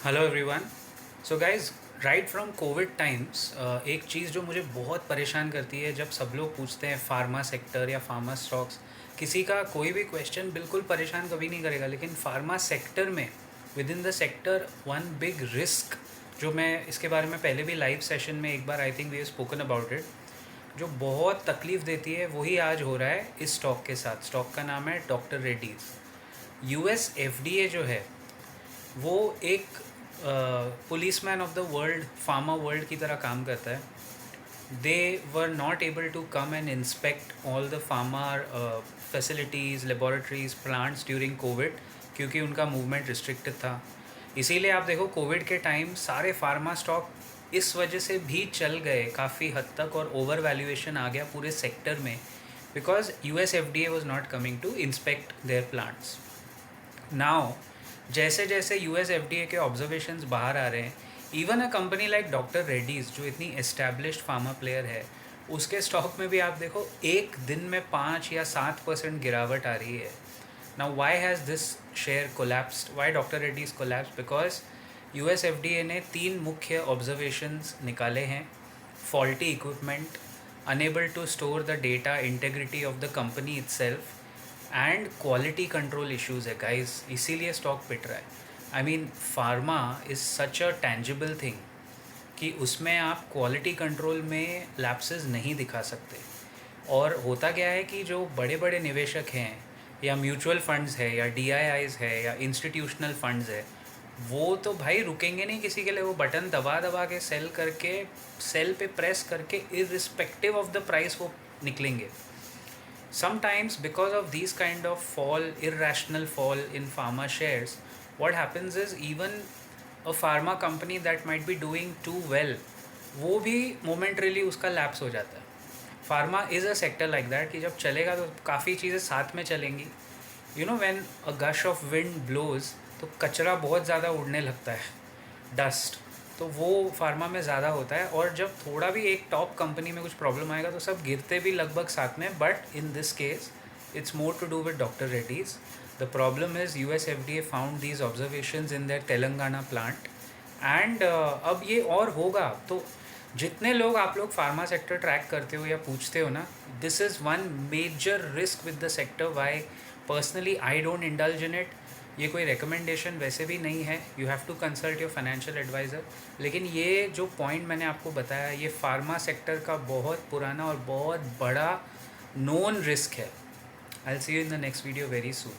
Hello everyone. So guys, right from Covid times एक चीज़ जो मुझे बहुत परेशान करती है जब सब लोग पूछते हैं फार्मा सेक्टर या फार्मा स्टॉक्स। किसी का कोई भी क्वेश्चन बिल्कुल परेशान कभी नहीं करेगा, लेकिन फार्मा सेक्टर में with in the sector one big risk, जो मैं इसके बारे में पहले भी लाइव सेशन में एक बार I think we have spoken about it, जो बहुत तकलीफ़ देती है वही आज हो रहा है इस स्टॉक के साथ। स्टॉक का नाम है डॉक्टर रेड्डीज़। यूएस एफडीए जो है वो एक policeman of the world, pharma world की तरह काम करता है। They were not able to come and inspect all the pharma facilities, laboratories, plants during COVID, क्योंकि उनका मूवमेंट रिस्ट्रिक्टेड था। इसीलिए आप देखो कोविड के टाइम सारे फार्मा स्टॉक इस वजह से भी चल गए काफ़ी हद तक, और ओवर वैल्यूएशन आ गया पूरे सेक्टर में, because US FDA was not coming to inspect their plants. Now जैसे जैसे यूएस एफडीए के ऑब्जर्वेशंस बाहर आ रहे हैं, even a company like doctor Reddy's जो इतनी एस्टैब्लिश्ड फार्मा प्लेयर है, उसके स्टॉक में भी आप देखो एक दिन में 5 या 7% गिरावट आ रही है। Now why has this share collapsed, why doctor Reddy's collapse? Because US FDA ने 3 मुख्य ऑब्जर्वेशंस निकाले हैं। Faulty equipment, unable to store the data integrity of the company itself, and quality control issues है गाइस, इसीलिए स्टॉक पिट रहा है। I mean pharma is such a tangible thing कि उसमें आप क्वालिटी कंट्रोल में लैप्सेस नहीं दिखा सकते। और होता क्या है कि जो बड़े बड़े निवेशक हैं, या म्यूचुअल फंड्स है, या डीआईआईज है, या इंस्टीट्यूशनल फंड्स है, वो तो भाई रुकेंगे नहीं किसी के लिए। वो बटन दबा दबा के सेल करके, सेल पे प्रेस करके इररिस्पेक्टिव ऑफ द प्राइस वो निकलेंगे। Sometimes, because of these kind of fall, irrational fall in pharma shares, what happens is even a pharma company that might be doing too well, वो भी momentarily उसका lapse हो जाता है। Pharma is a sector like that कि जब चलेगा तो काफ़ी चीज़ें साथ में चलेंगी। You know when a gush of wind blows, तो कचरा बहुत ज़्यादा उड़ने लगता है, डस्ट, तो वो फार्मा में ज़्यादा होता है। और जब थोड़ा भी एक टॉप कंपनी में कुछ प्रॉब्लम आएगा तो सब गिरते भी लगभग साथ में। But in this case it's more to do with doctor Reddy's. The problem is US FDA found these observations in their Telangana plant, and अब ये और होगा। तो जितने लोग आप लोग फार्मा सेक्टर ट्रैक करते हो या पूछते हो ना, this is one major risk with the sector. Why personally I don't indulge in it. ये कोई रिकमेंडेशन वैसे भी नहीं है, you have to consult your financial advisor. लेकिन ये जो पॉइंट मैंने आपको बताया, ये फार्मा सेक्टर का बहुत पुराना और बहुत बड़ा नोन रिस्क है। I will see you in the next video very soon.